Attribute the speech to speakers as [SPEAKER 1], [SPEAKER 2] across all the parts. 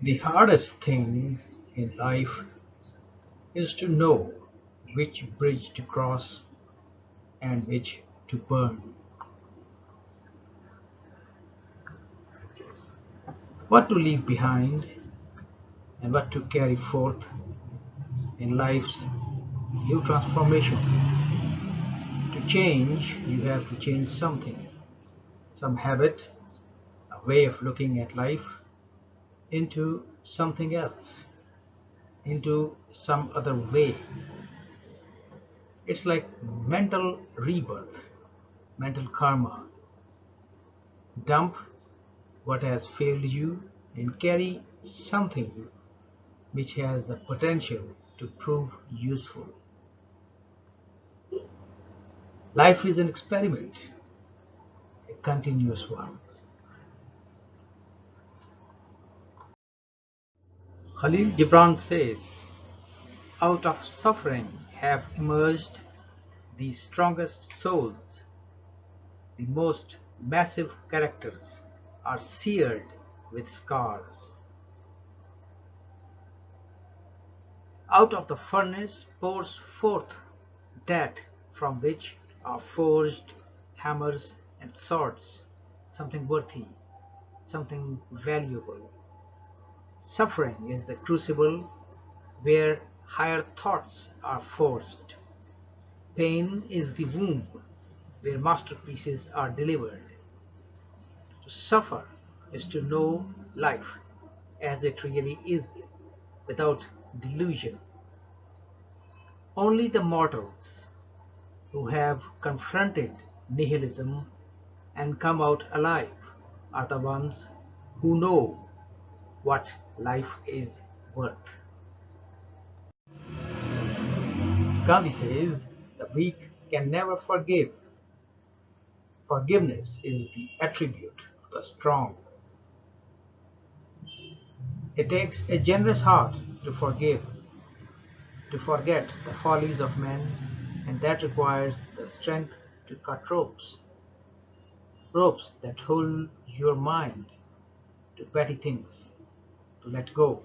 [SPEAKER 1] The hardest thing in life is to know which bridge to cross and which to burn, what to leave behind and what to carry forth in life's new transformation. To change, you have to change something, some habit, a way of looking at life, into something else, into some other way. It's like mental rebirth, mental karma. Dump what has failed you and carry something which has the potential to prove useful. Life is an experiment, a continuous one. Khalil Gibran says, out of suffering have emerged the strongest souls, the most massive characters are seared with scars. Out of the furnace pours forth that from which are forged hammers and swords, something worthy, something valuable. Suffering is the crucible where higher thoughts are forged. Pain is the womb where masterpieces are delivered. To suffer is to know life as it really is, without delusion. Only the mortals who have confronted nihilism and come out alive are the ones who know what life is worth. Gandhi says the weak can never forgive. Forgiveness is the attribute of the strong. It takes a generous heart to forgive, to forget the follies of men, and that requires the strength to cut ropes, ropes that hold your mind to petty things, to let go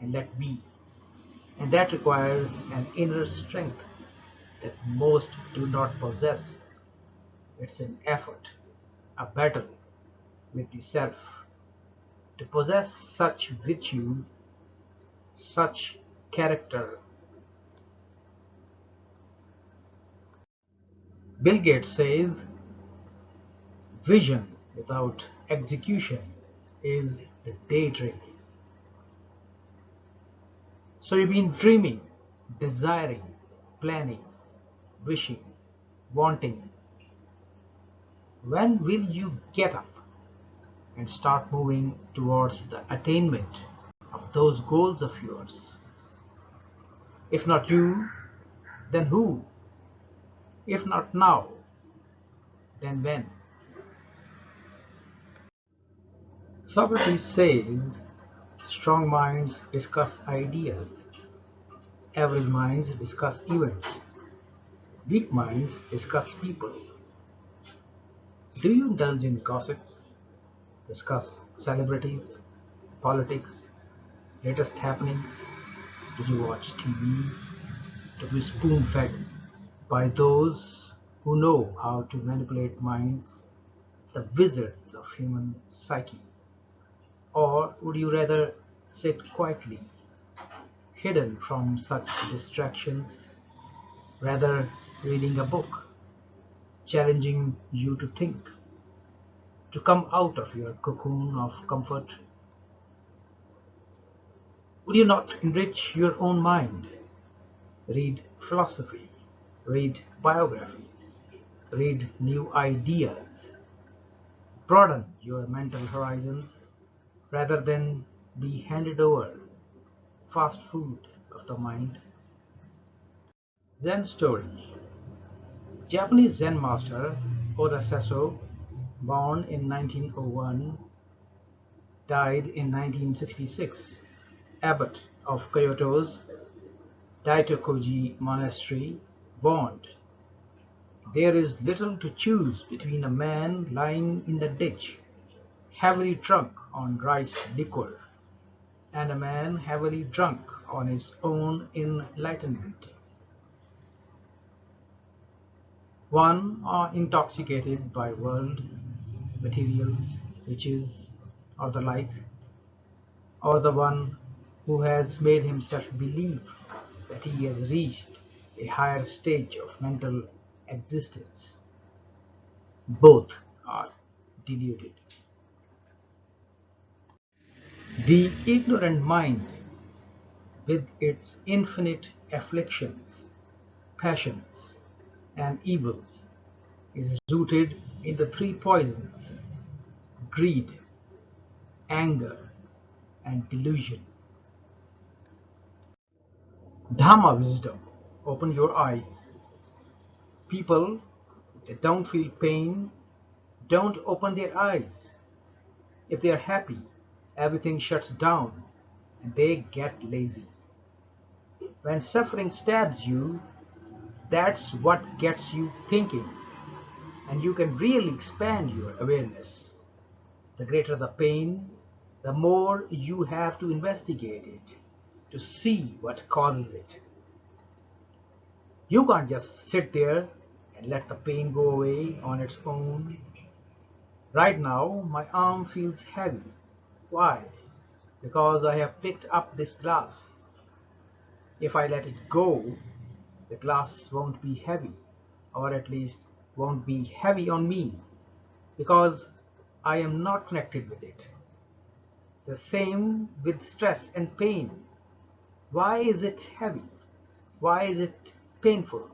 [SPEAKER 1] and let be. And that requires an inner strength that most do not possess. It's an effort, a battle with the self. To possess such virtue, such character. Bill Gates says vision without execution is a daydream. So you've been dreaming, desiring, planning, wishing, wanting. When will you get up and start moving towards the attainment of those goals of yours? If not you, then who? If not now, then when? Socrates says strong minds discuss ideas, average minds discuss events, weak minds discuss people. Do you indulge in gossip, discuss celebrities, politics, latest happenings? Did you watch TV to be spoon fed by those who know how to manipulate minds, the wizards of human psyche? Or would you rather sit quietly, hidden from such distractions, rather reading a book, challenging you to think, to come out of your cocoon of comfort? Would you not enrich your own mind? Read philosophy, read biographies, read new ideas, broaden your mental horizons rather than be handed over fast food of the mind. Zen story. Japanese Zen master Oda Sesso, born in 1901, died in 1966, abbot of Kyoto's Daitokoji Monastery, warned, there is little to choose between a man lying in the ditch, heavily drunk on rice liquor, and a man heavily drunk on his own enlightenment. One are intoxicated by world, materials, riches, or the like, or the one who has made himself believe that he has reached a higher stage of mental existence. Both are deluded. The ignorant mind, with its infinite afflictions, passions, and evils, is rooted in the three poisons: greed, anger, and delusion. Dhamma wisdom, open your eyes. People that don't feel pain don't open their eyes. If they are happy, everything shuts down and they get lazy. When suffering stabs you, that's what gets you thinking, and you can really expand your awareness. The greater the pain, the more you have to investigate it to see what causes it. You can't just sit there and let the pain go away on its own. Right now, my arm feels heavy. Why? Because I have picked up this glass. If I let it go, the glass won't be heavy, or at least won't be heavy on me, because I am not connected with it. The same with stress and pain. Why is it heavy? Why is it painful?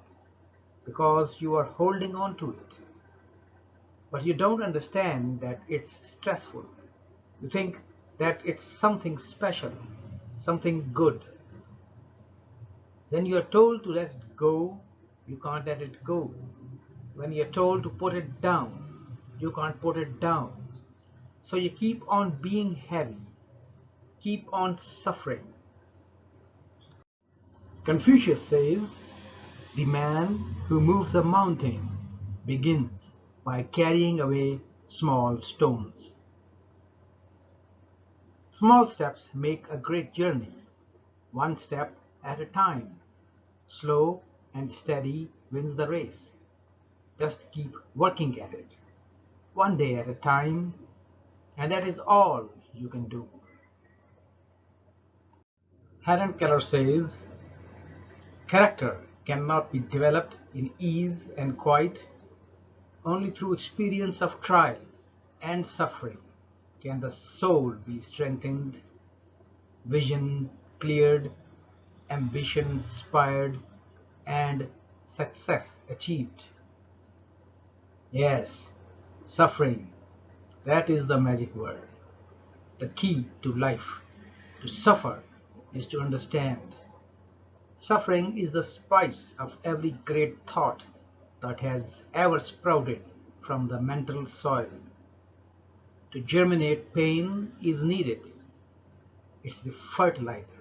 [SPEAKER 1] Because you are holding on to it. But you don't understand that it's stressful. You think that it's something special, something good. When you are told to let it go, you can't let it go. When you're told to put it down, you can't put it down. So you keep on being heavy, keep on suffering. Confucius says, the man who moves a mountain begins by carrying away small stones. Small steps make a great journey, one step at a time. Slow and steady wins the race. Just keep working at it, one day at a time, and that is all you can do. Helen Keller says, character cannot be developed in ease and quiet. Only through experience of trial and suffering can the soul be strengthened, vision cleared, ambition inspired, and success achieved. Yes, suffering, that is the magic word. The key to life. To suffer is to understand. Suffering is the spice of every great thought that has ever sprouted from the mental soil. To germinate pain is needed. It's the fertilizer.